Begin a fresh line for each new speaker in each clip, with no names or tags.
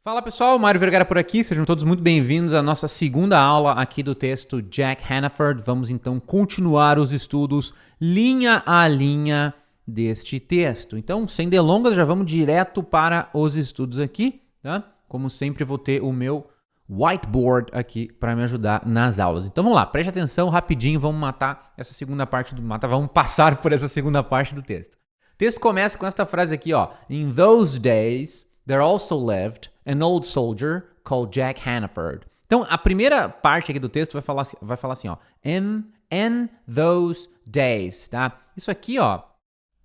Fala pessoal, Mário Vergara por aqui, sejam todos muito bem-vindos à nossa segunda aula aqui do texto Jack Hannaford. Vamos então continuar os estudos linha a linha deste texto. Então, sem delongas, já vamos direto para os estudos aqui, tá? Como sempre, vou ter o meu whiteboard aqui para me ajudar nas aulas. Então vamos lá, preste atenção rapidinho, vamos vamos passar por essa segunda parte do texto. O texto começa com esta frase aqui, ó. In those days, there also lived an old soldier called Jack Hannaford. Então, a primeira parte aqui do texto vai falar assim, ó. In those days, tá? Isso aqui, ó.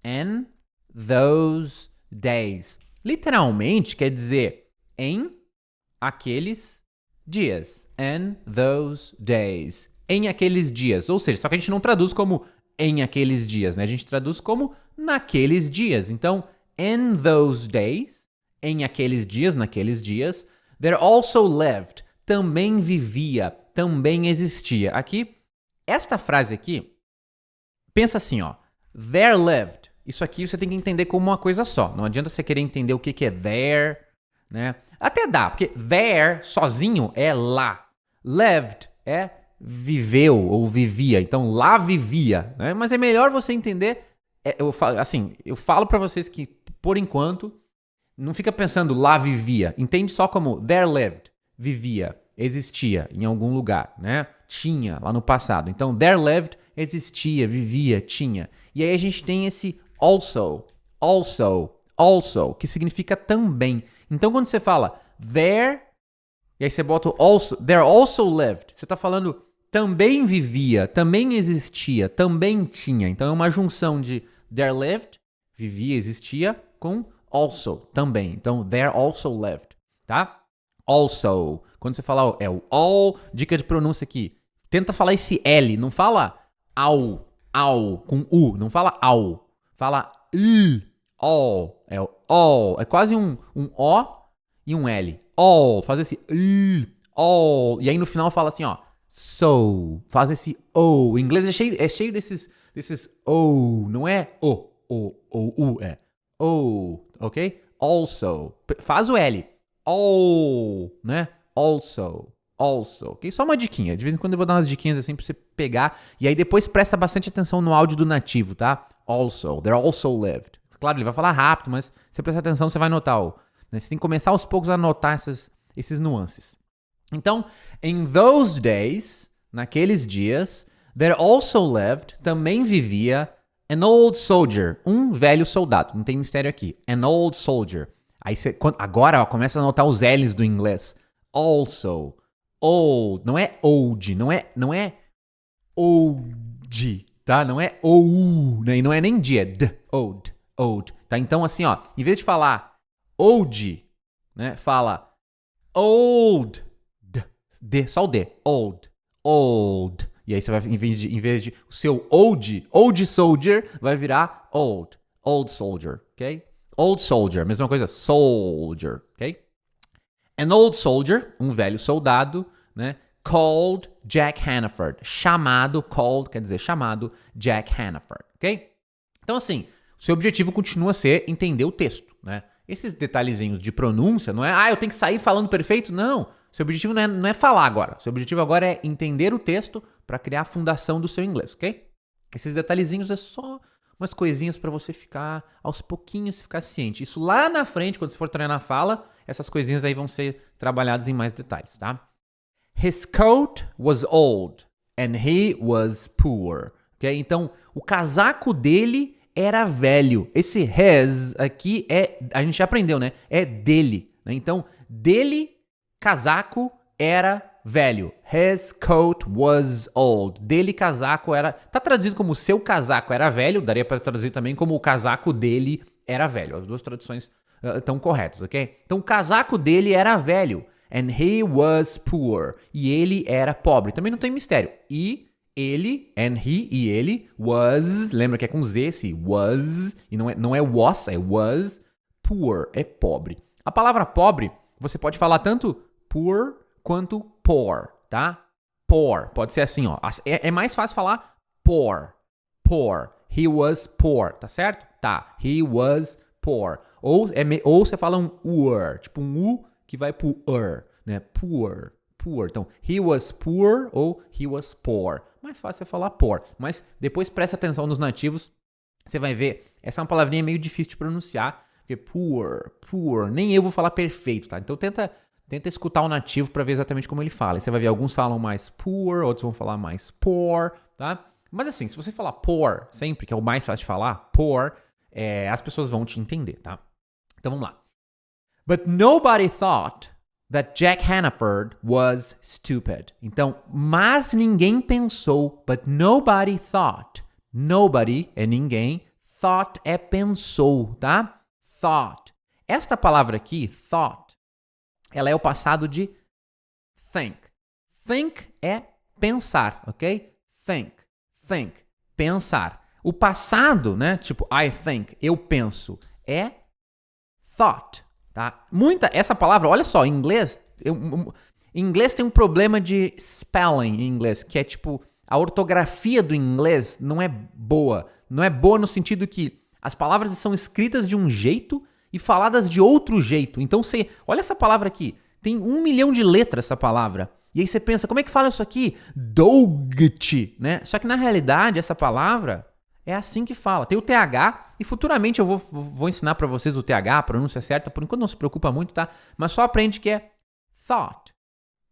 In those days. Literalmente quer dizer em aqueles dias. In those days. Em aqueles dias. Ou seja, só que a gente não traduz como em aqueles dias, né? A gente traduz como naqueles dias. Então, in those days, em aqueles dias, naqueles dias, there also lived, também vivia, também existia. Aqui, esta frase aqui, pensa assim, ó, there lived. Isso aqui você tem que entender como uma coisa só. Não adianta você querer entender o que é there, né? Até dá, porque there, sozinho, é lá. Lived é viveu ou vivia. Então, lá vivia, né? Mas é melhor você entender, eu falo pra vocês que, por enquanto, não fica pensando lá vivia. Entende só como there lived, vivia, existia em algum lugar, né? Tinha lá no passado. Então, there lived, existia, vivia, tinha. E aí a gente tem esse also, que significa também. Então, quando você fala there, e aí você bota o also, there also lived, você está falando também vivia, também existia, também tinha. Então, é uma junção de there lived, vivia, existia, com also, também. Então, there also lived, tá? Also. Quando você fala é o all, dica de pronúncia aqui. Tenta falar esse L, não fala ao, com U, não fala ao. Fala all, é o all. É quase um O e um L. All, faz esse all. E aí no final fala assim, ó, so, faz esse O. O inglês é cheio desses O, não é o, U, é O, ok? Also. Faz o L. All, né? Also, ok? Só uma diquinha. De vez em quando eu vou dar umas diquinhas assim pra você pegar. E aí depois presta bastante atenção no áudio do nativo, tá? Also, there also lived. Claro, ele vai falar rápido, mas se você prestar atenção, você vai notar. Né? Você tem que começar aos poucos a notar esses nuances. Então, in those days, naqueles dias, there also lived, também vivia, an old soldier, um velho soldado. Não tem mistério aqui. An old soldier. Aí você, agora, ó, começa a notar os L's do inglês. Also, old, não é old, não é old, tá? Não é ou, né? E não é nem dia, old, tá? Então assim, ó, em vez de falar old, né? Fala old, só o D, old. E aí você vai, em vez de o seu old soldier, vai virar old soldier, ok? Old soldier, mesma coisa, soldier, ok? An old soldier, um velho soldado, né? Called Jack Hannaford. Called quer dizer chamado Jack Hannaford, ok? Então, assim, o seu objetivo continua a ser entender o texto, né? Esses detalhezinhos de pronúncia, não é, eu tenho que sair falando perfeito, não. Seu objetivo não é falar agora. Seu objetivo agora é entender o texto para criar a fundação do seu inglês, ok? Esses detalhezinhos é só umas coisinhas para você ficar, aos pouquinhos, ficar ciente. Isso lá na frente, quando você for treinar a fala, essas coisinhas aí vão ser trabalhadas em mais detalhes, tá? His coat was old and he was poor. Okay? Então, o casaco dele era velho. Esse his aqui a gente já aprendeu, né? É dele. Né? Então, dele, casaco, era velho. His coat was old. Dele, casaco, era... Tá traduzido como seu casaco era velho, daria para traduzir também como o casaco dele era velho. As duas traduções estão corretas, ok? Então, o casaco dele era velho. And he was poor. E ele era pobre. Também não tem mistério. E ele, and he, e ele, was, lembra que é com Z esse was, e não é was, é was, poor, é pobre. A palavra pobre, você pode falar tanto poor quanto poor, tá? Poor, pode ser assim, ó. É mais fácil falar poor. He was poor, tá certo? Tá. He was poor. Ou você fala um were, tipo um U que vai pro né? Poor. Então, he was poor ou he was poor. Mais fácil é falar poor. Mas depois presta atenção nos nativos, você vai ver. Essa é uma palavrinha meio difícil de pronunciar, porque poor. Nem eu vou falar perfeito, tá? Então tenta escutar o nativo para ver exatamente como ele fala. E você vai ver, alguns falam mais poor, outros vão falar mais poor, tá? Mas assim, se você falar poor sempre, que é o mais fácil de falar, poor, as pessoas vão te entender, tá? Então vamos lá. But nobody thought that Jack Hannaford was stupid. Então, mas ninguém pensou, but nobody thought. Nobody é ninguém, thought é pensou, tá? Thought. Esta palavra aqui, thought, ela é o passado de think. Think é pensar, ok? Think, pensar. O passado, né? Tipo, I think, eu penso, é thought, tá? Essa palavra, olha só, em inglês, em inglês tem um problema de spelling em inglês, que é tipo, a ortografia do inglês não é boa. Não é boa no sentido que as palavras são escritas de um jeito e faladas de outro jeito. Então olha essa palavra aqui, tem 1 milhão de letras essa palavra. E aí você pensa, como é que fala isso aqui? Dough, né? Só que na realidade essa palavra é assim que fala. Tem o TH e futuramente eu vou ensinar pra vocês o TH, a pronúncia certa. Por enquanto não se preocupa muito, tá? Mas só aprende que é thought.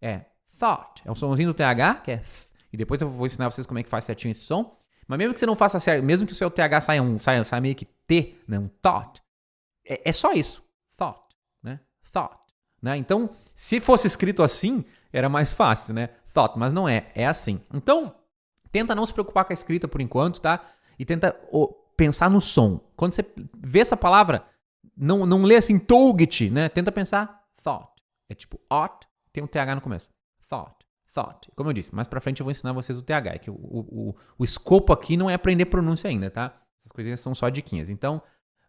É thought. É o somzinho do TH, que é th. E depois eu vou ensinar vocês como é que faz certinho esse som. Mas mesmo que você não faça certo, mesmo que o seu TH saia meio que T, né? Um thought. É só isso. Thought, né? Thought. Né? Então, se fosse escrito assim, era mais fácil, né? Thought, mas não é. É assim. Então, tenta não se preocupar com a escrita por enquanto, tá? E tenta pensar no som. Quando você vê essa palavra, não lê assim, Toget, né? Tenta pensar thought. É tipo ought, tem um TH no começo. Thought. Como eu disse, mais pra frente eu vou ensinar vocês o TH. É que o escopo aqui não é aprender pronúncia ainda, tá? Essas coisinhas são só diquinhas. Então,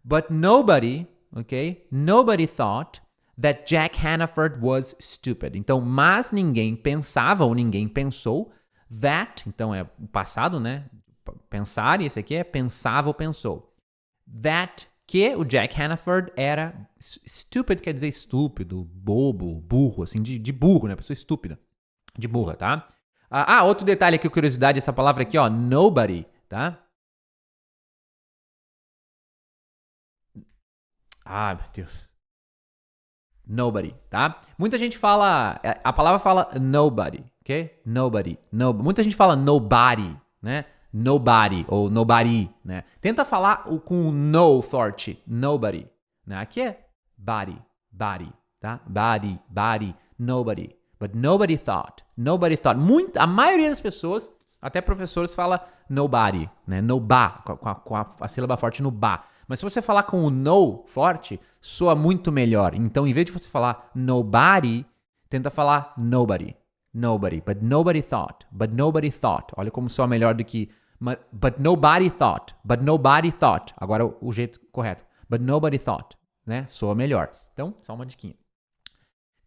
but nobody, ok? Nobody thought that Jack Hannaford was stupid. Então, mas ninguém pensava ou ninguém pensou that, então é o passado, né? Pensar, e esse aqui é pensava ou pensou. That que o Jack Hannaford era stupid, quer dizer estúpido, bobo, burro, assim, de burro, né? Pessoa estúpida. De burra, tá? Outro detalhe aqui, curiosidade, essa palavra aqui, ó, nobody, tá? Meu Deus. Nobody, tá? Muita gente fala, a palavra fala nobody, ok? Nobody. Muita gente fala nobody, né? Nobody ou nobody, né? Tenta falar com o no forte, nobody, né? Aqui é body, tá? Body, nobody. But nobody thought. A maioria das pessoas, até professores, fala nobody, né? Nobá, com a sílaba forte no ba. Mas se você falar com o no forte, soa muito melhor. Então, em vez de você falar nobody, tenta falar nobody. But nobody thought. Olha como soa melhor do que but nobody thought. Agora o jeito correto. But nobody thought, né? Soa melhor. Então, só uma diquinha.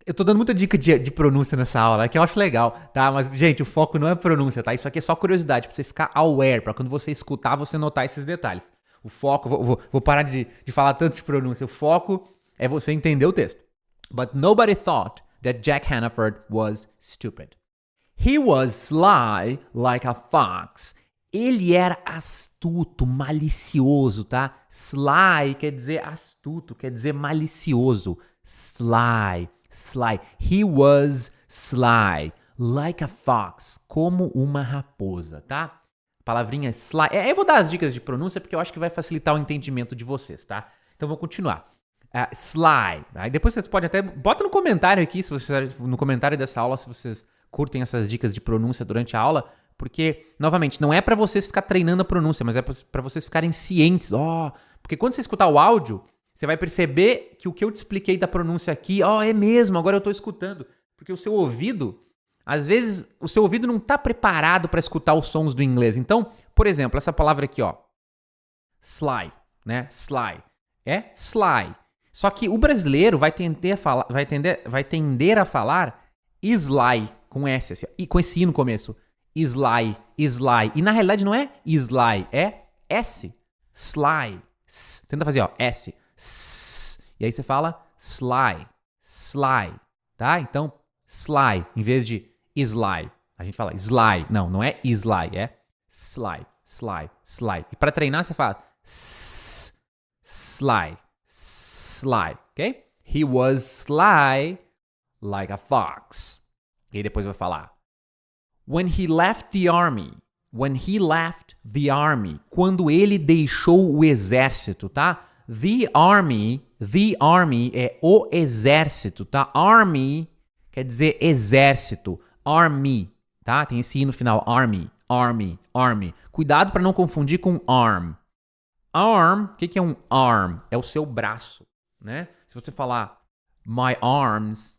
Eu tô dando muita dica de pronúncia nessa aula, que eu acho legal, tá? Mas, gente, o foco não é pronúncia, tá? Isso aqui é só curiosidade, pra você ficar aware, pra quando você escutar, você notar esses detalhes. O foco, vou parar de falar tanto de pronúncia. O foco é você entender o texto. But nobody thought that Jack Hannaford was stupid. He was sly like a fox. Ele era astuto, malicioso, tá? Sly quer dizer astuto, quer dizer malicioso. Sly. He was sly, like a fox, como uma raposa, tá? Palavrinha sly. Eu vou dar as dicas de pronúncia porque eu acho que vai facilitar o entendimento de vocês, tá? Então vou continuar. Sly. Aí depois vocês podem até... Bota no comentário aqui, no comentário dessa aula, se vocês curtem essas dicas de pronúncia durante a aula, porque, novamente, não é pra vocês ficar treinando a pronúncia, mas é pra vocês ficarem cientes. Porque quando você escutar o áudio, você vai perceber que o que eu te expliquei da pronúncia aqui, é mesmo, agora eu tô escutando. Porque o seu ouvido, às vezes, o seu ouvido não tá preparado para escutar os sons do inglês. Então, por exemplo, essa palavra aqui, ó, sly, né? Sly. É sly. Só que o brasileiro vai tender a falar sly, com S, assim, e com esse I no começo. Sly. E na realidade não é sly, é S. Sly. Tenta fazer, ó, S. E aí você fala sly. sly, tá? Então, sly, em vez de sly. A gente fala sly. Não, não é sly, é sly, sly, sly. E para treinar, você fala sly, sly, ok? He was sly like a fox. E aí depois vai falar when he left the army. When he left the army. Quando ele deixou o exército, tá? The army é o exército, tá? Army quer dizer exército. Army, tá? Tem esse i no final. Army, army, army. Cuidado para não confundir com arm. Arm, o que é um arm? É o seu braço, né? Se você falar my arms,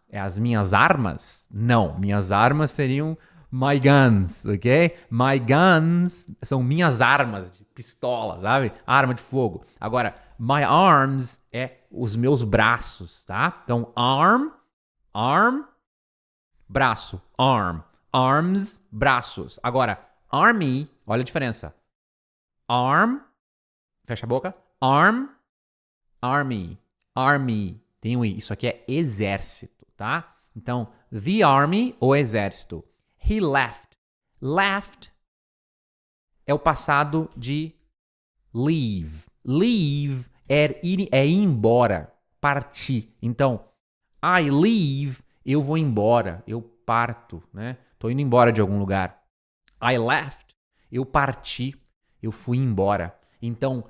é as minhas armas? Não, minhas armas seriam my guns, ok? My guns são minhas armas de pistola, sabe? Arma de fogo. Agora, my arms é os meus braços, tá? Então, arm, braço, arm. Arms, braços. Agora, army, olha a diferença. Arm, fecha a boca. Arm, army. Tem um i. Isso aqui é exército, tá? Então, the army, o exército. He left. Left é o passado de leave. Leave é ir embora, partir. Então, I leave, eu vou embora, eu parto, né? Tô indo embora de algum lugar. I left, eu parti, eu fui embora. Então,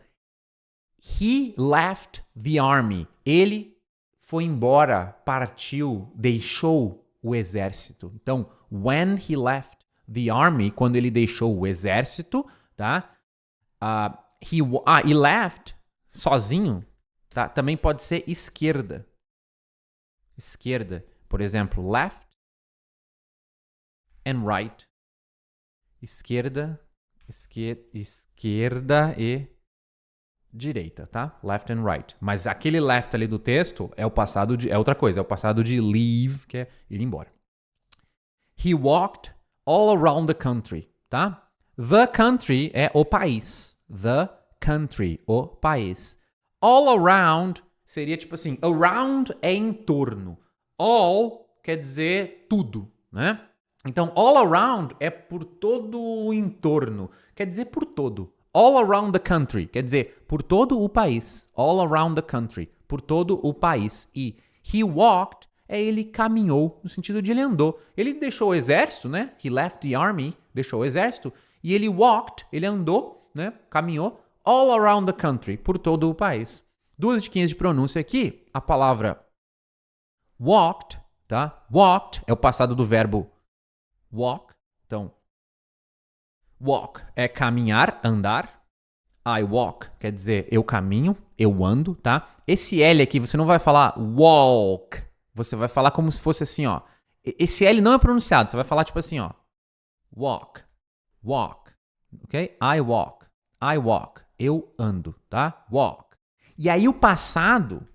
he left the army. Ele foi embora, partiu, deixou o exército. Então, when he left the army, quando ele deixou o exército, tá? He left sozinho, tá? Também pode ser esquerda. Esquerda, por exemplo, left and right. Esquerda e direita, tá? Left and right. Mas aquele left ali do texto é o passado de é outra coisa, é o passado de leave, que é ir embora. He walked all around the country, tá? The country é o país. The country, o país. All around seria tipo assim, around é em torno. All quer dizer tudo, né? Então, all around é por todo o entorno. Quer dizer por todo. All around the country. Quer dizer por todo o país. All around the country. Por todo o país. E he walked é ele caminhou, no sentido de ele andou. Ele deixou o exército, né? He left the army, deixou o exército. E ele walked, ele andou, né? Caminhou all around the country, por todo o país. Duas diquinhas de pronúncia aqui. A palavra walked, tá? Walked é o passado do verbo walk. Então, walk é caminhar, andar. I walk quer dizer eu caminho, eu ando, tá? Esse L aqui você não vai falar walk. Você vai falar como se fosse assim, ó. Esse L não é pronunciado. Você vai falar tipo assim, ó. Walk. Walk. Ok? I walk. Eu ando, tá? Walk. E aí o passado,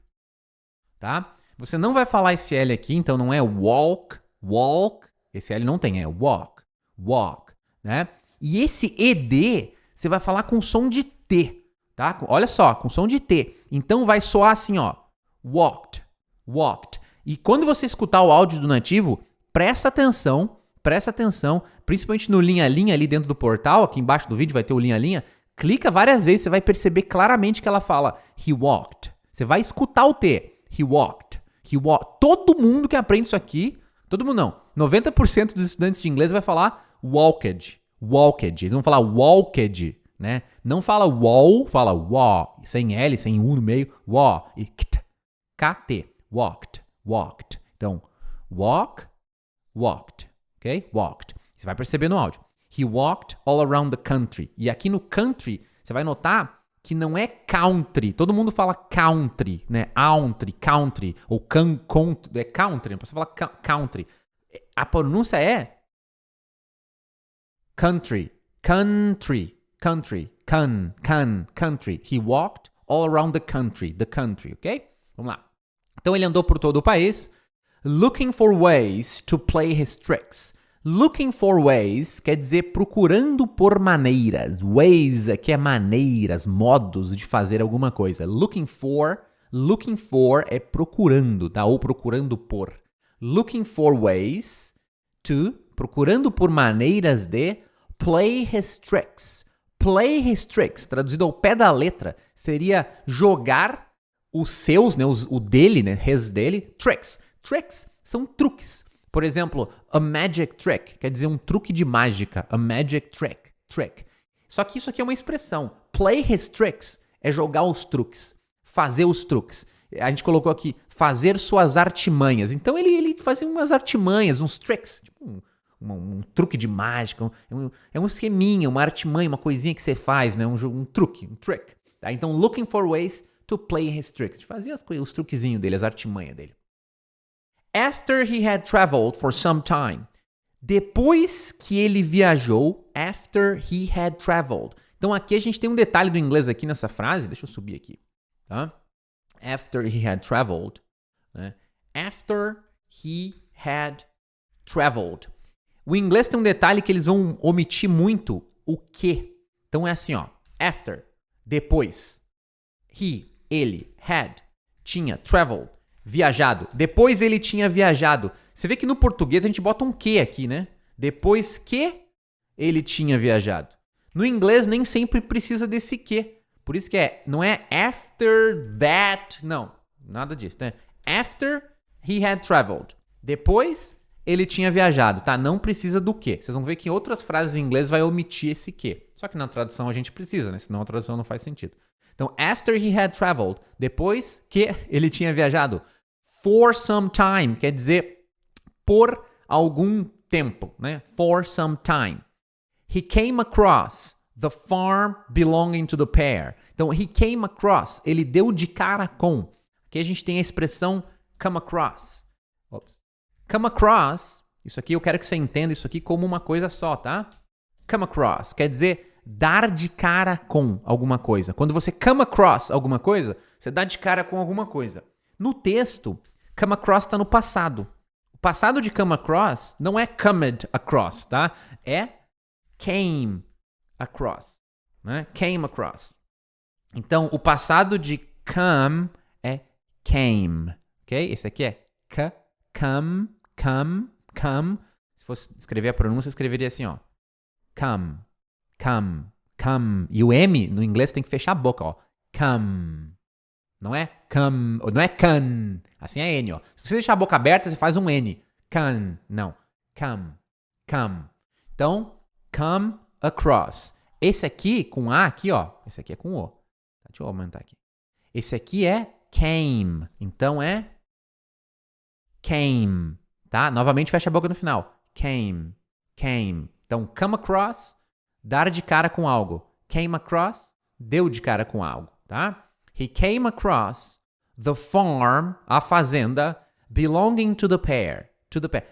tá? Você não vai falar esse L aqui, então não é walk. Esse L não tem, é walk. Né? E esse ED, você vai falar com som de T, tá? Olha só, com som de T. Então vai soar assim, ó. Walked. E quando você escutar o áudio do nativo, presta atenção, principalmente no linha-linha ali dentro do portal, aqui embaixo do vídeo vai ter o linha-linha, clica várias vezes, você vai perceber claramente que ela fala he walked. Você vai escutar o T, he walked. Todo mundo que aprende isso aqui, todo mundo não, 90% dos estudantes de inglês vai falar walked. Eles vão falar walked, né? Não fala wall, fala wa, sem L, sem U no meio, wa, e kt, walked. Então, walked, ok? Walked. Você vai perceber no áudio. He walked all around the country. E aqui no country, você vai notar que não é country. Todo mundo fala country, né? Country, ou é country, não precisa falar country. A pronúncia é country. He walked all around the country, ok? Vamos lá. Então ele andou por todo o país, looking for ways to play his tricks. Looking for ways quer dizer procurando por maneiras. Ways aqui é maneiras, modos de fazer alguma coisa. Looking for Looking for é procurando, tá? Ou procurando por. Looking for ways to, procurando por maneiras de play his tricks. Play his tricks, traduzido ao pé da letra, seria jogar os seus, né, o dele, né, his dele, tricks. Tricks são truques. Por exemplo, a magic trick, quer dizer um truque de mágica. A magic trick. Só que isso aqui é uma expressão. Play his tricks é jogar os truques, fazer os truques. A gente colocou aqui, fazer suas artimanhas. Então ele fazia umas artimanhas, uns tricks, tipo um truque de mágica, é um esqueminha, uma artimanha, uma coisinha que você faz, né? Um truque, um trick. Tá? Então, looking for ways to play his tricks. De fazer os truquezinhos dele, as artimanhas dele. After he had traveled for some time. Depois que ele viajou, after he had traveled. Então aqui a gente tem um detalhe do inglês aqui nessa frase, deixa eu subir aqui, tá? After he had traveled, né? After he had traveled. O inglês tem um detalhe que eles vão omitir muito, o que. Então é assim, ó, after, depois, ele, had, tinha, traveled, viajado. Depois ele tinha viajado. Você vê que no português a gente bota um que aqui, né? Depois que ele tinha viajado. No inglês nem sempre precisa desse que. Por isso que não é after that, não. Nada disso, né? After he had traveled. Depois ele tinha viajado, tá? Não precisa do que. Vocês vão ver que em outras frases em inglês vai omitir esse que. Só que na tradução a gente precisa, né? Senão a tradução não faz sentido. Então, after he had traveled. Depois que ele tinha viajado. For some time, quer dizer por algum tempo, né? For some time. He came across the farm belonging to the pair. Então, he came across, ele deu de cara com. Aqui a gente tem a expressão come across. Come across, isso aqui eu quero que você entenda isso aqui como uma coisa só, tá? Come across, quer dizer dar de cara com alguma coisa. Quando você come across alguma coisa, você dá de cara com alguma coisa. No texto, come across está no passado. O passado de come across não é comed across, tá? É came across, né? Came across. Então, o passado de come é came, ok? Esse aqui é come. Se fosse escrever a pronúncia, escreveria assim, ó. Come. E o M no inglês tem que fechar a boca, ó. Come. Não é come, não é can. Assim é N, ó. Se você deixar a boca aberta, você faz um N. Can. Não. Come. Então, come across. Esse aqui, com A aqui, ó. Esse aqui é com O. Deixa eu aumentar aqui. Esse aqui é came. Então é came. Tá? Novamente fecha a boca no final. Came. Então, come across, dar de cara com algo. Came across, deu de cara com algo. Tá? He came across the farm, a fazenda, belonging to the pair.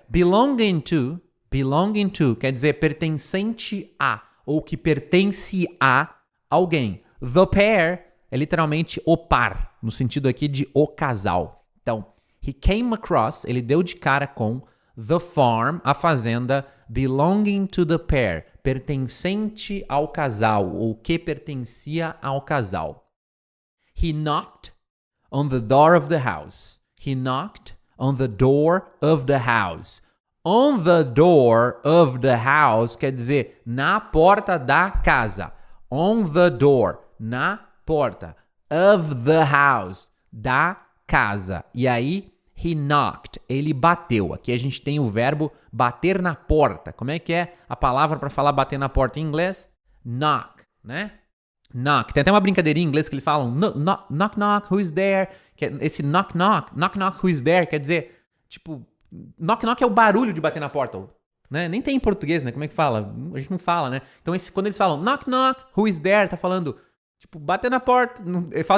Belonging to quer dizer pertencente a, ou que pertence a alguém. The pair é literalmente o par, no sentido aqui de o casal. Então, he came across, ele deu de cara com the farm, a fazenda, belonging to the pair, pertencente ao casal, ou que pertencia ao casal. He knocked on the door of the house. He knocked on the door of the house. On the door of the house quer dizer na porta da casa. On the door, na porta. Of the house, da casa. E aí, he knocked, ele bateu. Aqui a gente tem o verbo bater na porta. Como é que é a palavra para falar bater na porta em inglês? Knock, né? Knock. Tem até uma brincadeirinha em inglês que eles falam knock, knock, who is there? Esse knock, knock, who is there? Quer dizer, tipo, knock, knock é o barulho de bater na porta, né? Nem tem em português, né? Como é que fala? A gente não fala, né? Então, quando eles falam knock, knock, who is there? Tá falando, tipo, bater na porta.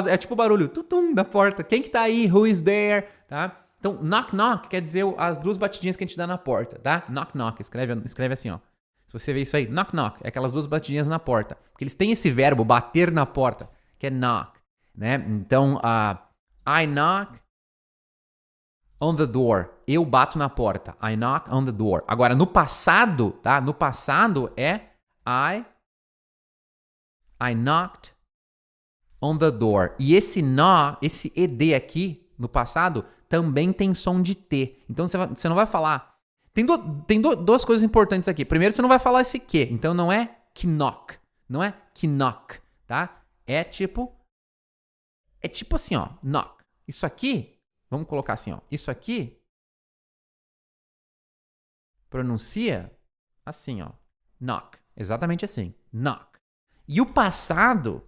É tipo o barulho, tutum, da porta. Quem que tá aí? Who is there? Tá? Então, knock, knock quer dizer as duas batidinhas que a gente dá na porta, tá? Knock, knock. Escreve assim, ó. Se você vê isso aí, knock, knock, é aquelas duas batidinhas na porta. Porque eles têm esse verbo, bater na porta, que é knock, né? Então, I knock on the door. Eu bato na porta. I knock on the door. Agora, no passado, tá? No passado é I knocked on the door. E esse ed aqui, no passado, também tem som de T. Então você não vai falar... Tem duas coisas importantes aqui. Primeiro, você não vai falar esse que. Então não é knock. Não é knock, tá? É tipo assim, ó, knock. Isso aqui, vamos colocar assim, ó. Isso aqui pronuncia assim, ó. Knock. Exatamente assim. Knock. E o passado...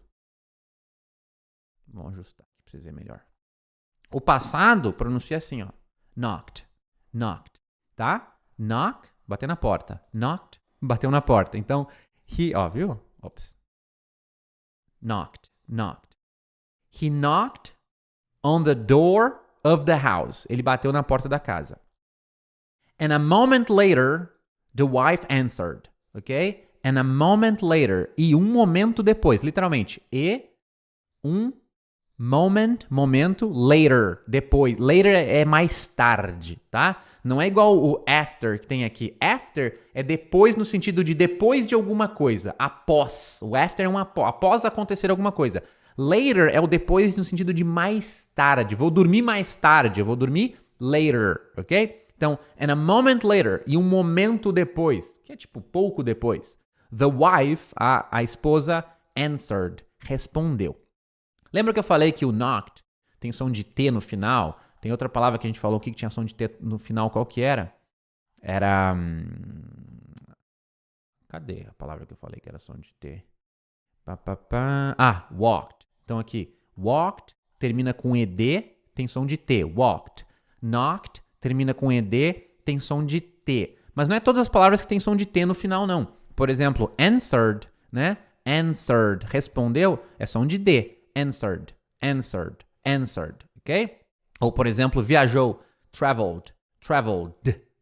Vamos ajustar aqui pra vocês verem melhor. O passado pronuncia assim, ó. Knocked. Knocked. Tá? Knock, bater na porta. Knocked, bateu na porta. Então, ó, viu? Ops. Knocked. Knocked. He knocked on the door of the house. Ele bateu na porta da casa. And a moment later, the wife answered. Ok? And a moment later. E um momento depois. Literalmente. E um momento, later, depois. Later é mais tarde, tá? Não é igual o after que tem aqui. After é depois no sentido de depois de alguma coisa. Após. O after é após acontecer alguma coisa. Later é o depois no sentido de mais tarde. Vou dormir mais tarde. Eu vou dormir later, ok? Então, and a moment later, e um momento depois, que é tipo pouco depois, the wife, a esposa, answered, respondeu. Lembra que eu falei que o knocked tem som de T no final? Tem outra palavra que a gente falou aqui que tinha som de T no final, qual que era? Era... Cadê a palavra que eu falei que era som de T? Walked. Então aqui, walked termina com ED, tem som de T. Walked. Knocked termina com ED, tem som de T. Mas não é todas as palavras que tem som de T no final, não. Por exemplo, answered, né? Answered, respondeu, é som de D. Answered, ok? Ou, por exemplo, viajou, traveled,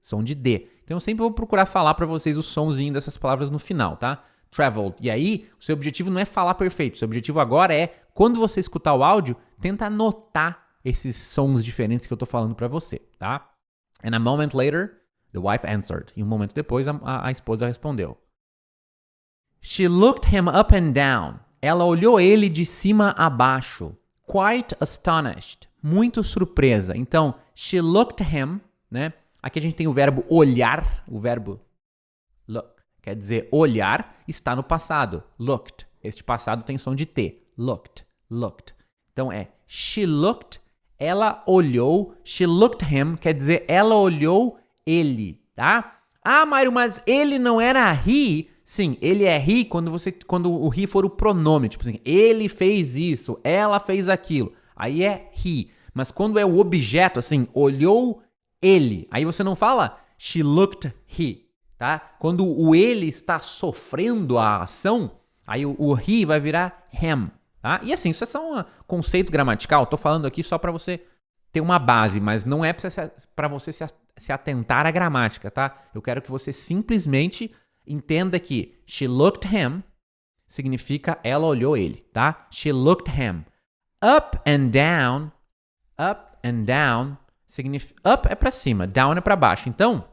som de D. Então eu sempre vou procurar falar para vocês o somzinho dessas palavras no final, tá? Traveled. E aí, o seu objetivo não é falar perfeito. O seu objetivo agora é, quando você escutar o áudio, tenta anotar esses sons diferentes que eu tô falando para você, tá? And a moment later, the wife answered. E um momento depois, a esposa respondeu. She looked him up and down. Ela olhou ele de cima a baixo. Quite astonished. Muito surpresa. Então, she looked him, né? Aqui a gente tem o verbo olhar, o verbo look. Quer dizer, olhar está no passado. Looked. Este passado tem som de T. Looked. Então é she looked, ela olhou. She looked him, quer dizer, ela olhou ele, tá? Ah, Mário, mas ele não era he? Sim, ele é he quando o he for o pronome. Tipo assim, ele fez isso, ela fez aquilo. Aí é he. Mas quando é o objeto, assim, olhou ele. Aí você não fala she looked he, tá? Quando o ele está sofrendo a ação, aí o he vai virar him, tá? E assim, isso é só um conceito gramatical. Tô falando aqui só para você ter uma base, mas não é para você se atentar à gramática, tá? Eu quero que você simplesmente entenda que she looked him significa ela olhou ele, tá? She looked him. Up and down significa... Up é pra cima, down é pra baixo. Então,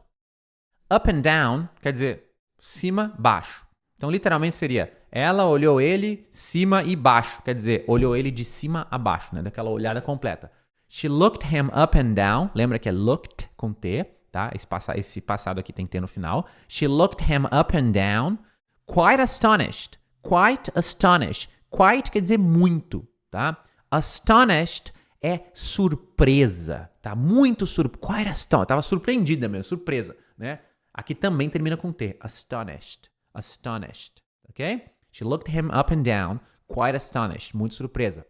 up and down quer dizer cima, baixo. Então, literalmente seria ela olhou ele cima e baixo. Quer dizer, olhou ele de cima a baixo, né? Daquela olhada completa. She looked him up and down. Lembra que é looked com T, tá? Esse passado aqui tem T no final. She looked him up and down. Quite astonished. Quite quer dizer muito, tá? Astonished é surpresa, tá? Muito quite astonished. Tava surpreendida mesmo, surpresa, né? Aqui também termina com T. Astonished, ok? She looked him up and down, quite astonished, muito surpresa.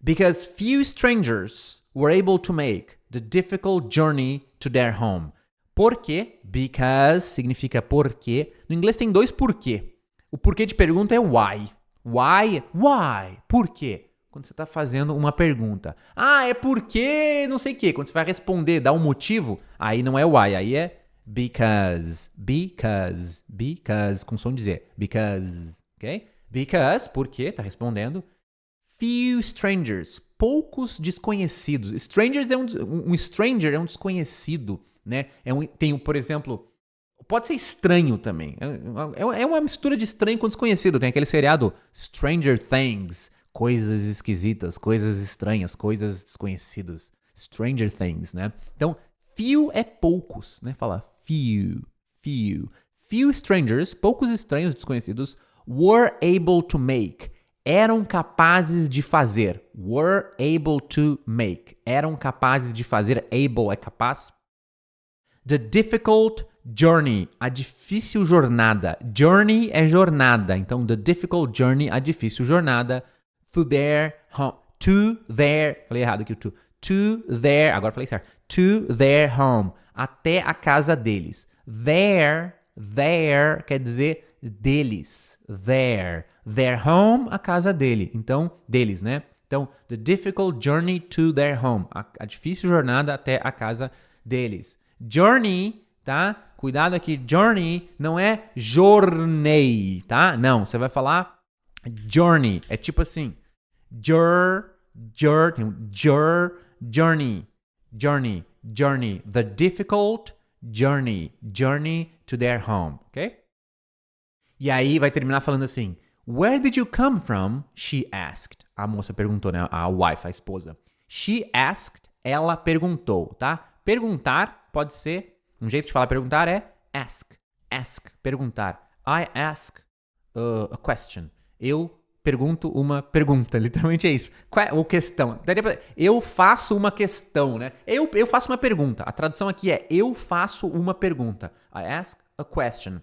Because few strangers were able to make the difficult journey to their home. Por quê? Because significa porque. No inglês tem dois porquê. O porquê de pergunta é why. Why? Por quê? Quando você está fazendo uma pergunta. Ah, é porque não sei o quê. Quando você vai responder, dar um motivo, aí não é why, aí é because, com som de Z. Because, ok? Because, porque, está respondendo. Few strangers, poucos desconhecidos. Strangers um stranger é um desconhecido, né? Tem, por exemplo, pode ser estranho também. É uma mistura de estranho com desconhecido. Tem aquele seriado Stranger Things, coisas esquisitas, coisas estranhas, coisas desconhecidas. Stranger things, né? Então, few é poucos, né? Fala few. Few strangers, poucos estranhos desconhecidos, were able to make. Eram capazes de fazer. Were able to make. Eram capazes de fazer. Able é capaz. The difficult journey. A difícil jornada. Journey é jornada. Então, the difficult journey, a difícil jornada. To their home. To their. Falei errado aqui o to. To their. Agora falei certo. To their home. Até a casa deles. Their quer dizer deles. Their home, a casa dele. Então, deles, né? Então, the difficult journey to their home. A difícil jornada até a casa deles. Journey, tá? Cuidado aqui, journey não é journey, tá? Não, você vai falar journey. É tipo assim, journey. The difficult journey to their home, ok? E aí vai terminar falando assim, where did you come from? She asked. A moça perguntou, né? A wife, a esposa. She asked, ela perguntou, tá? Perguntar pode ser, um jeito de falar perguntar é ask, perguntar. I ask a question. Eu pergunto uma pergunta, literalmente é isso. Ou questão. Eu faço uma questão, né? Eu faço uma pergunta. A tradução aqui é eu faço uma pergunta. I ask a question.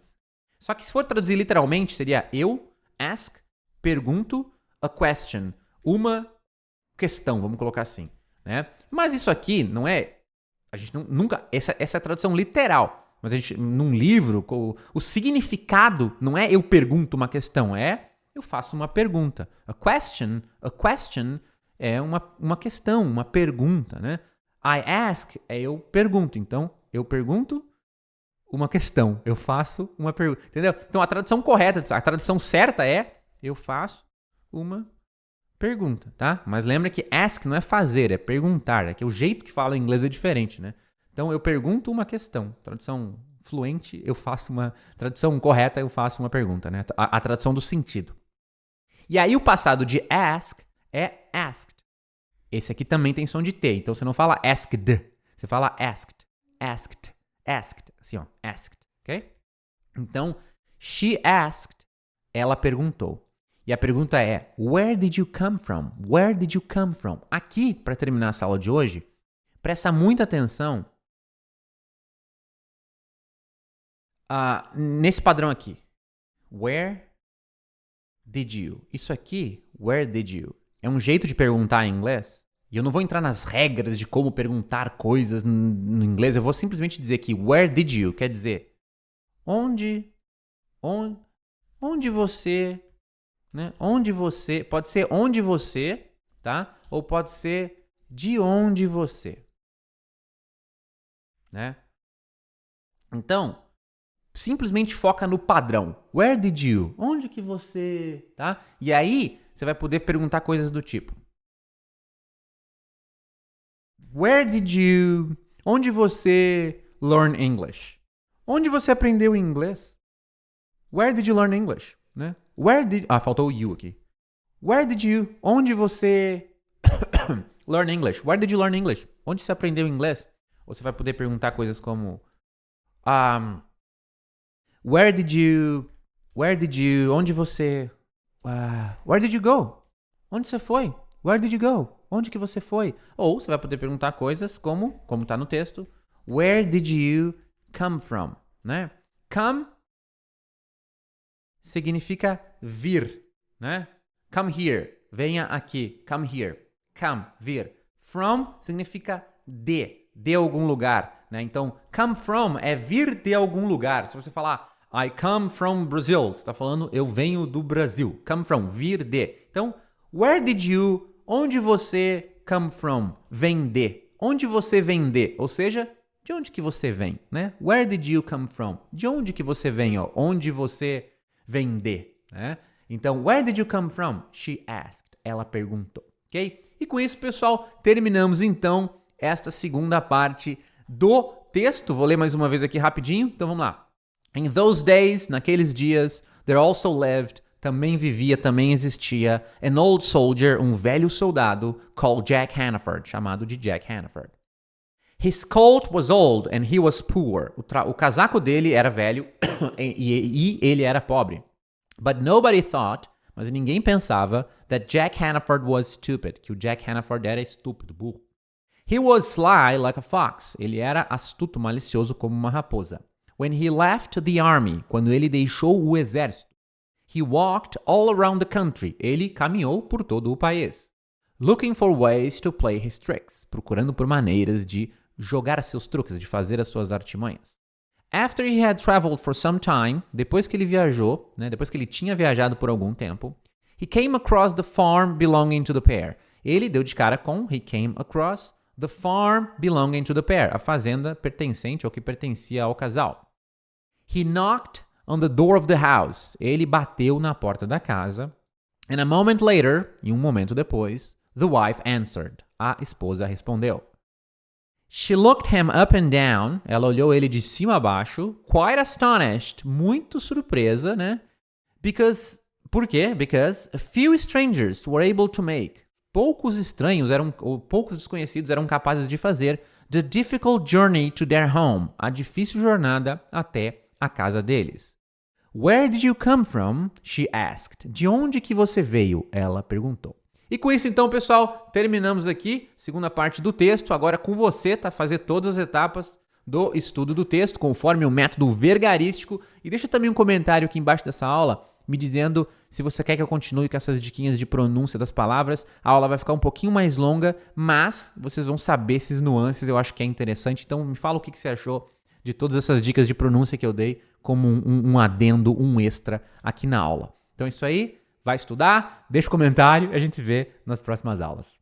Só que se for traduzir literalmente, seria eu ask, pergunto, a question. Uma questão, vamos colocar assim, né? Mas isso aqui não é... A gente nunca... Essa é a tradução literal. Mas a gente, num livro, o significado não é eu pergunto uma questão, é eu faço uma pergunta. A question é uma questão, uma pergunta, né? I ask é eu pergunto. Então, eu pergunto uma questão. Eu faço uma pergunta. Entendeu? Então, a tradução correta, a tradução certa é eu faço uma pergunta, tá? Mas lembra que ask não é fazer, é perguntar. É que o jeito que fala em inglês é diferente, né? Então, eu pergunto uma questão. Tradução fluente, eu faço uma... Tradução correta, eu faço uma pergunta, né? A tradução do sentido. E aí, o passado de ask é asked. Esse aqui também tem som de T. Então, você não fala asked. Você fala asked. Assim, ó. Asked. Ok? Então, she asked. Ela perguntou. E a pergunta é, where did you come from? Where did you come from? Aqui, para terminar essa aula de hoje, presta muita atenção nesse padrão aqui. Where did you? Isso aqui, where did you? É um jeito de perguntar em inglês. E eu não vou entrar nas regras de como perguntar coisas no inglês. Eu vou simplesmente dizer que where did you quer dizer onde você, né? Onde você, pode ser onde você, tá? Ou pode ser de onde você, né? Então, simplesmente foca no padrão. Where did you? Onde que você, tá? E aí, você vai poder perguntar coisas do tipo where did you... Onde você learn English? Onde você aprendeu inglês? Where did you learn English? Né? Faltou o you aqui. Where did you... Onde você learn English? Where did you learn English? Onde você aprendeu inglês? Ou você vai poder perguntar coisas como where did you... Onde você... where did you go? Onde você foi? Where did you go? Onde que você foi? Ou você vai poder perguntar coisas como está no texto, where did you come from? Né? Come significa vir, né? Come here, venha aqui, come here. Come, vir. From significa de algum lugar, né? Então, come from é vir de algum lugar. Se você falar, I come from Brazil, você está falando, eu venho do Brasil. Come from, vir de. Então, where did you... Onde você come from? Vem de. Onde você vem de? Ou seja, de onde que você vem, né? Where did you come from? De onde que você vem, ó? Onde você vem de, né? Então, where did you come from? She asked. Ela perguntou, ok? E com isso, pessoal, terminamos então esta segunda parte do texto. Vou ler mais uma vez aqui rapidinho. Então, vamos lá. In those days, naqueles dias, there also lived também existia an old soldier, um velho soldado, called Jack Hannaford, chamado de Jack Hannaford. His coat was old and he was poor. O casaco dele era velho e ele era pobre. But nobody thought, mas ninguém pensava, that Jack Hannaford was stupid, que o Jack Hannaford era estúpido, burro. He was sly like a fox. Ele era astuto, malicioso como uma raposa. When he left the army, quando ele deixou o exército, he walked all around the country. Ele caminhou por todo o país. Looking for ways to play his tricks. Procurando por maneiras de jogar seus truques, de fazer as suas artimanhas. After he had traveled for some time, depois que ele viajou, depois que ele tinha viajado por algum tempo, he came across the farm belonging to the pair. Ele deu de cara com, he came across the farm belonging to the pair, a fazenda pertencente ou que pertencia ao casal. He knocked on the door of the house. Ele bateu na porta da casa. And a moment later, e um momento depois, the wife answered. A esposa respondeu. She looked him up and down. Ela olhou ele de cima a baixo, quite astonished, muito surpresa, Por quê? Because a few strangers were able to make. Poucos desconhecidos eram capazes de fazer the difficult journey to their home, a difícil jornada até a casa deles. Where did you come from? She asked. De onde que você veio? Ela perguntou. E com isso, então, pessoal, terminamos aqui, segunda parte do texto. Agora com você, fazer todas as etapas do estudo do texto, conforme o método vergarístico. E deixa também um comentário aqui embaixo dessa aula, me dizendo se você quer que eu continue com essas diquinhas de pronúncia das palavras. A aula vai ficar um pouquinho mais longa, mas vocês vão saber esses nuances, eu acho que é interessante. Então, me fala o que você achou de todas essas dicas de pronúncia que eu dei como um adendo, um extra aqui na aula. Então é isso aí. Vai estudar, deixa um comentário e a gente se vê nas próximas aulas.